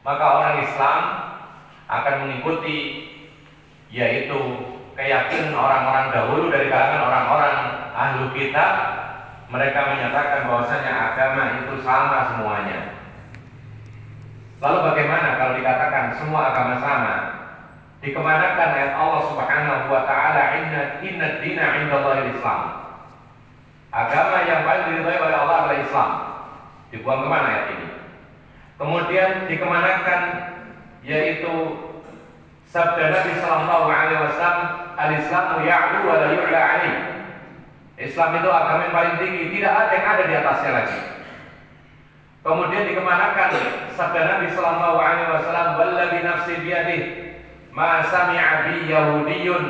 maka orang Islam akan mengikuti yaitu keyakinan orang-orang dahulu dari kalangan orang-orang ahlu kitab. Mereka menyatakan bahwasanya agama itu sama semuanya. Lalu bagaimana kalau dikatakan semua agama sama? Dikemanakan ayat Allah Subhanahu wa taala, inna dina 'indallahi Islam. Agama yang paling diridhai oleh Allah adalah Islam. Dibuang kemana ayat ini? Kemudian dikemanakan yaitu sabda Nabi sallallahu alaihi wasallam, al-Islamu ya'lu wa la yu'la 'alaih. Islam itu agama yang paling tinggi, tidak ada yang ada di atasnya lagi. Kemudian dikemanakan sabda Nabi sallallahu alaihi wasallam, walladzi nafsi biyadihi ma sami'a bi yahudiyyun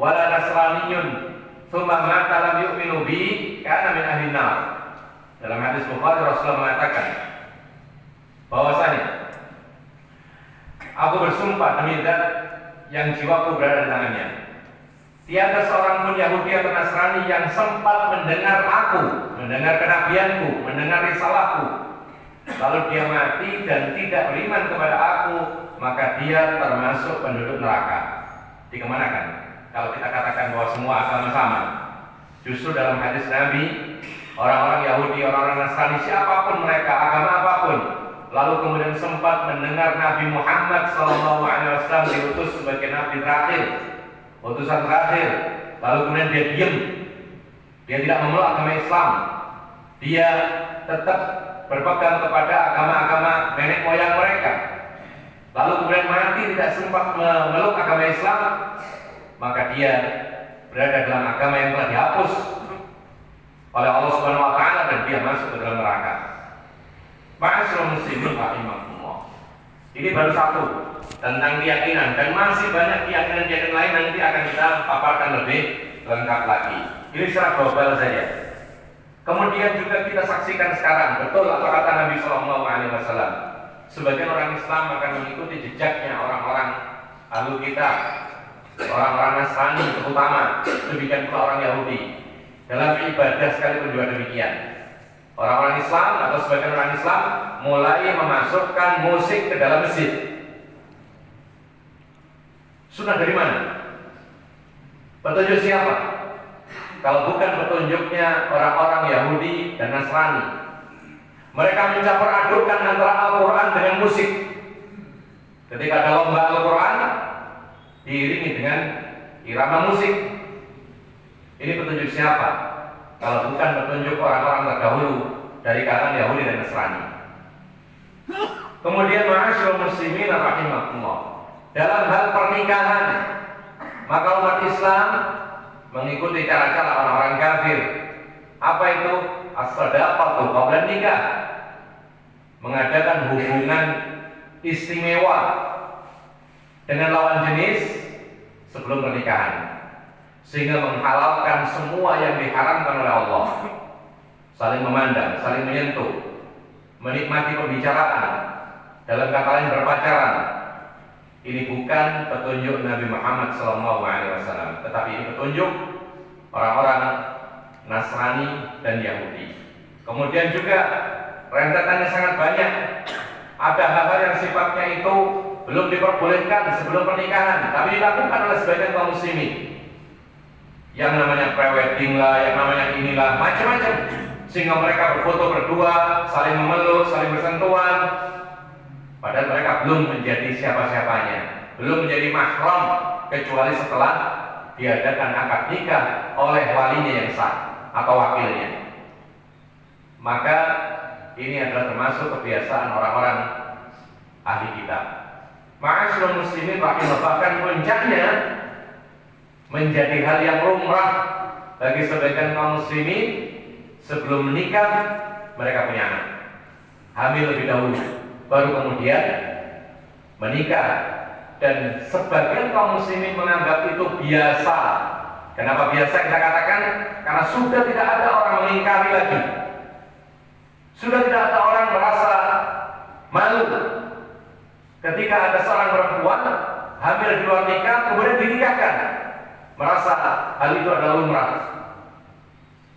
wala nasraniyyun tsumma mata lam yu'minu bi kana min ahli nar. Dalam hadis Bukhari Rasulullah mengatakan bahwasanya aku bersumpah demi Zat yang jiwaku berada di tangannya, tiada seorang pun Yahudi atau Nasrani yang sempat mendengar aku, mendengar kenabianku, mendengar risalahku, lalu dia mati dan tidak beriman kepada aku, maka dia termasuk penduduk neraka. Dikemanakan kalau kita katakan bahwa semua agama sama? Justru dalam hadis Nabi, orang-orang Yahudi, orang-orang Nasrani, siapapun mereka, agama apapun, lalu kemudian sempat mendengar Nabi Muhammad SAW diutus sebagai Nabi terakhir, utusan terakhir, lalu kemudian dia diam, dia tidak memeluk agama Islam, dia tetap berpegang kepada agama-agama nenek moyang mereka, lalu kemudian mati tidak sempat memeluk agama Islam, maka dia berada dalam agama yang telah dihapus oleh Allah Subhanahu wa taala dan dia masuk ke dalam neraka. Ma'asyiral muslimin rahimakumullah. Ini baru satu tentang keyakinan, dan masih banyak keyakinan-keyakinan lain nanti akan kita paparkan lebih lengkap lagi. Ini secara global saja. Kemudian juga kita saksikan sekarang, betul apa kata Nabi Sallallahu Alaihi Wasallam, sebagian orang Islam akan mengikuti jejaknya orang-orang ahlu kitab, orang-orang Nasrani terutama, demikian pula orang Yahudi. Dalam ibadah sekalipun juga demikian. Orang-orang Islam atau sebagian orang Islam mulai memasukkan musik ke dalam masjid. Sunnah dari mana? Petunjuk siapa? Kalau bukan petunjuknya orang-orang Yahudi dan Nasrani. Mereka mencampur adukkan antara Al-Quran dengan musik. Ketika ada lomba Al-Quran, diiringi dengan irama musik. Ini petunjuk siapa? Kalau bukan petunjuk orang-orang terdahulu dari kalangan Yahudi dan Nasrani. Kemudian ma'asyiral muslimin rahimakumullah, dalam hal pernikahan, maka umat Islam mengikuti cara-cara orang-orang kafir. Apa itu? As-sadaqatu qabla nikah, mengadakan hubungan istimewa dengan lawan jenis sebelum pernikahan, sehingga menghalalkan semua yang diharamkan oleh Allah. Saling memandang, saling menyentuh, menikmati pembicaraan, dalam kata lain berpacaran. Ini bukan petunjuk Nabi Muhammad SAW, tetapi ini petunjuk orang-orang Nasrani dan Yahudi. Kemudian juga rentetannya sangat banyak. Ada hal-hal yang sifatnya itu belum diperbolehkan sebelum pernikahan, tapi dilakukan oleh sebagian kaum muslimin. Yang namanya prewedding lah, yang namanya inilah, macam-macam, sehingga mereka berfoto berdua, saling memeluk, saling bersentuhan, padahal mereka belum menjadi siapa-siapanya, belum menjadi mahram kecuali setelah diadakan akad nikah oleh walinya yang sah atau wakilnya. Maka ini adalah termasuk kebiasaan orang-orang ahli kitab. Ma'asyiral muslimin rahimahullah, bahkan puncaknya menjadi hal yang lumrah bagi sebagian kaum muslimin, sebelum menikah mereka punya anak, hamil lebih dahulu, baru kemudian menikah. Dan sebagian kaum muslimin menganggap itu biasa. Kenapa biasa kita katakan? Karena sudah tidak ada orang mengingkari lagi, sudah tidak ada orang merasa malu ketika ada seorang perempuan hamil di luar nikah kemudian dinikahkan, merasa hal itu adalah lumrah.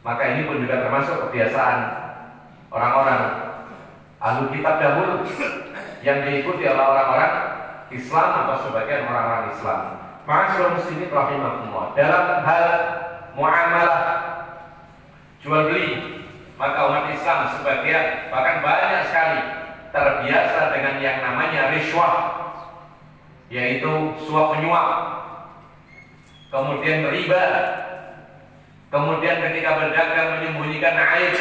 Maka ini pun juga termasuk kebiasaan orang-orang ahlu kitab dahulu. yang diikuti oleh orang-orang Islam atau sebagian orang-orang Islam. Ma'asyiral muslimin rahimakumullah, dalam hal muamalah jual beli, maka umat Islam sebagian bahkan banyak sekali terbiasa dengan yang namanya riswah, yaitu suap menyuap, kemudian riba, kemudian ketika berdagang menyembunyikan aib,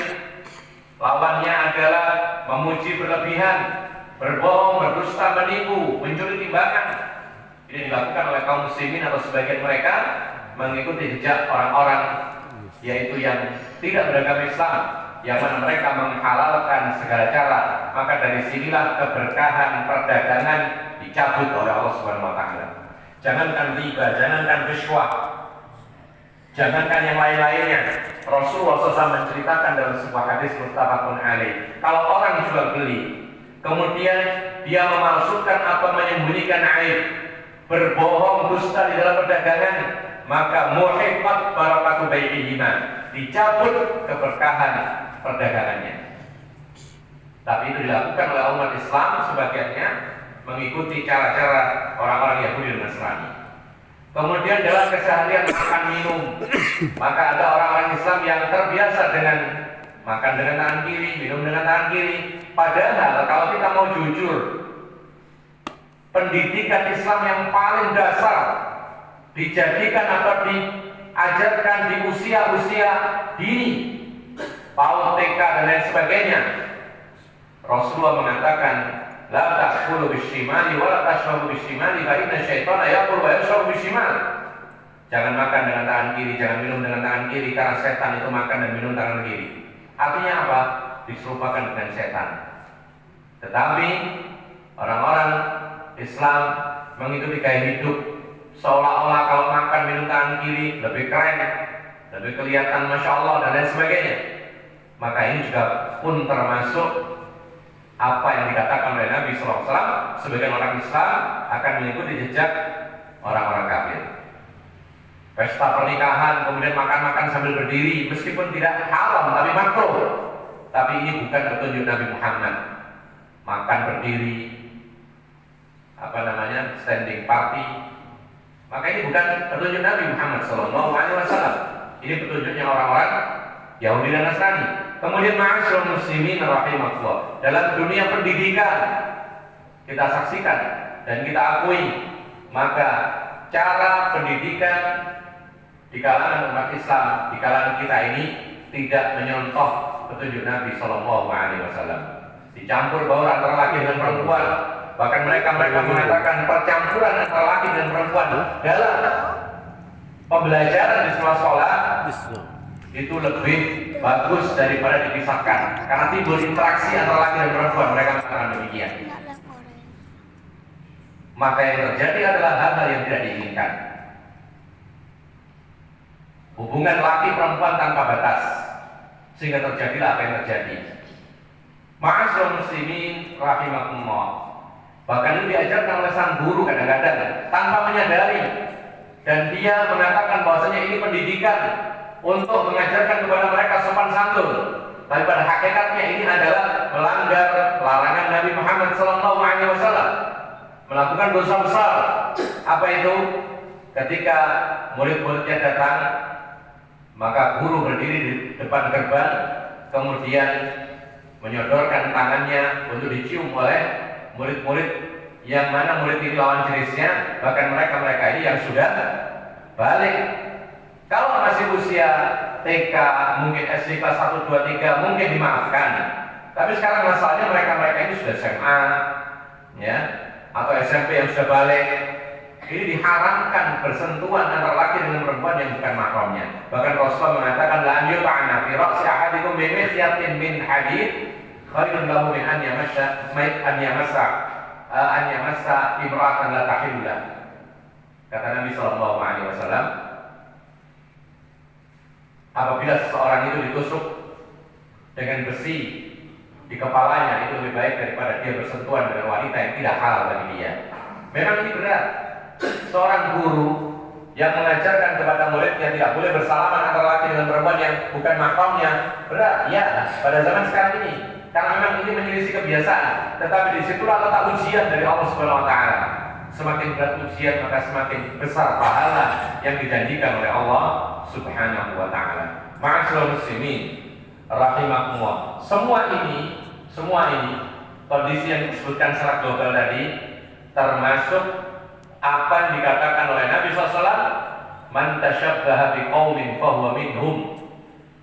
lawannya adalah memuji berlebihan, berbohong, berdusta, menipu, mencuri timbangan. Ini dilakukan oleh kaum muslimin atau sebagian mereka mengikuti jejak orang-orang yaitu yang tidak beragama Islam, yang mana mereka menghalalkan segala cara. Maka dari sinilah keberkahan perdagangan dicabut oleh Allah Subhanahu wa taala. Jangankan riba, jangankan riswah, jangankan yang lain-lainnya. Rasulullah SAW menceritakan dalam sebuah hadis muttafaqun alaih, kalau orang jual beli, kemudian dia memalsukan atau menyembunyikan aib, berbohong, dusta di dalam perdagangan, maka muhibat barakatu bai'ihima, dicabut keberkahan perdagangannya. Tapi itu dilakukan oleh umat Islam sebagiannya mengikuti cara-cara orang-orang Yahudi dan Nasrani. Kemudian dalam keseharian makan minum, maka ada orang-orang Islam yang terbiasa dengan makan dengan tangan kiri, minum dengan tangan kiri. Padahal kalau kita mau jujur, pendidikan Islam yang paling dasar dijadikan atau diajarkan di usia-usia dini, PAUD, TK dan lain sebagainya. Rasulullah mengatakan, la ta'kulu bisyimali wa la tashrabu bisyimali fa inna syaitana ya'kulu wa yashrabu bisyimal. Jangan makan dengan tangan kiri, jangan minum dengan tangan kiri, karena setan itu makan dan minum tangan kiri. Artinya apa? Diserupakan dengan setan. Tetapi orang-orang Islam mengikuti gaya hidup seolah-olah kalau makan minum tangan kiri lebih keren, lebih kelihatan Masya Allah dan lain sebagainya. Maka ini juga pun termasuk apa yang dikatakan oleh Nabi SAW, sebagian orang Islam akan mengikuti jejak orang-orang kafir. Pesta pernikahan kemudian makan-makan sambil berdiri, meskipun tidak haram tapi makruh. Tapi ini bukan petunjuk Nabi Muhammad. Makan berdiri, standing party. Maka ini bukan petunjuk Nabi Muhammad SAW. Ini petunjuknya orang-orang Yahudi dan Nasrani. Kemudian ma'asyiral muslimin rahimakumullah, dalam dunia pendidikan kita saksikan dan kita akui, maka cara pendidikan di kalangan umat Islam, di kalangan kita ini tidak menyontoh petunjuk Nabi SAW. Dicampur baur antara laki dan perempuan. Bahkan mereka mengatakan percampuran antara laki dan perempuan dalam pembelajaran di sekolah itu lebih bagus daripada dipisahkan, karena timbul interaksi antara laki dan perempuan. Mereka mengatakan demikian. Maka yang terjadi adalah hal-hal yang tidak diinginkan. Hubungan laki perempuan tanpa batas, sehingga terjadilah apa yang terjadi. Ma'asyiral muslimin rahimakumullah. Bahkan ini diajarkan oleh sang guru kadang-kadang tanpa menyadari, dan dia mengatakan bahwasanya ini pendidikan untuk mengajarkan kepada mereka sopan santun. Tapi pada hakikatnya ini adalah melanggar larangan Nabi Muhammad SAW, melakukan dosa besar. Apa itu? Ketika murid-muridnya datang, maka guru berdiri di depan gerbang, kemudian menyodorkan tangannya untuk dicium oleh murid-murid yang mana murid ini lawan jenisnya, bahkan mereka ini yang sudah balik. Kalau masih usia TK, mungkin SD kelas 1, 2, 3 mungkin dimaafkan. Tapi sekarang masalahnya mereka ini sudah SMA, ya, atau SMP yang sudah balik. Ini diharamkan bersentuhan antara laki dengan perempuan yang bukan mahramnya. Bahkan Rasulullah mengatakan, la an yuta'ana fi ra'si ahadikum bi mikhyatin min hadid khairun lahu min an yamassa imra'atan la tahillah. Kata Nabi SAW, apabila seseorang itu ditusuk dengan besi di kepalanya, itu lebih baik daripada dia bersentuhan dengan wanita yang tidak halal bagi dia. Memang ini berat. Seorang guru yang mengajarkan kepada muridnya tidak boleh bersalaman antara laki dengan perempuan yang bukan mahramnya, berat. Ya, pada zaman sekarang ini karena memang ini menyelisih kebiasaan. Tetapi disitulah letak ujian dari Allah Subhanahu Wa Taala. Semakin berat ujian maka semakin besar pahala yang dijanjikan oleh Allah Subhanahu Wa Taala. Ma'asyiral muslimin rahimakumullah. Semua ini kondisi yang disebutkan secara global tadi termasuk apa yang dikatakan oleh Nabi SAW, man tasyabbaha biqaumin fahuwa minhum.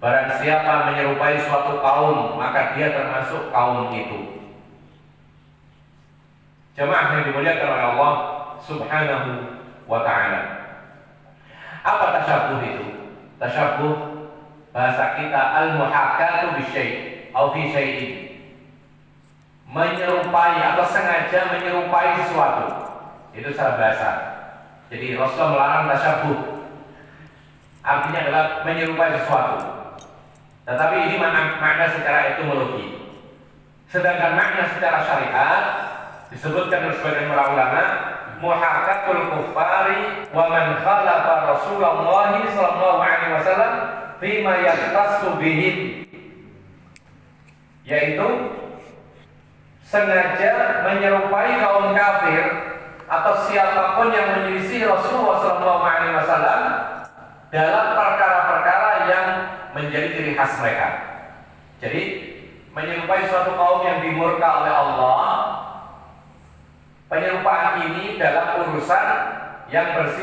Barang siapa menyerupai suatu kaum, maka dia termasuk kaum itu. Jemaah yang dimuliakan oleh Allah Subhanahu wa Ta'ala. Apa tasyabuh itu? Tasyabuh bahasa kita al-muhakkatu bisyai' atau fi syai'in. Menyerupai atau sengaja menyerupai sesuatu. Itu secara bahasa. Jadi Rasulullah melarang tasyabuh. Artinya adalah menyerupai sesuatu. Tetapi ini makna secara etimologi. Sedangkan makna secara syariat disebutkan oleh sebagian para ulama, muhaqqatul kuffari wa man khalafa Rasulullah sallallahu alaihi wasallam fima yahtassu bihim, yaitu sengaja menyerupai kaum kafir atau siapapun yang menyelisih Rasulullah sallallahu alaihi wasallam dalam perkara-perkara yang menjadi ciri khas mereka. Jadi menyerupai suatu kaum yang dimurka oleh Allah, penyerupaan ini dalam urusan yang bersih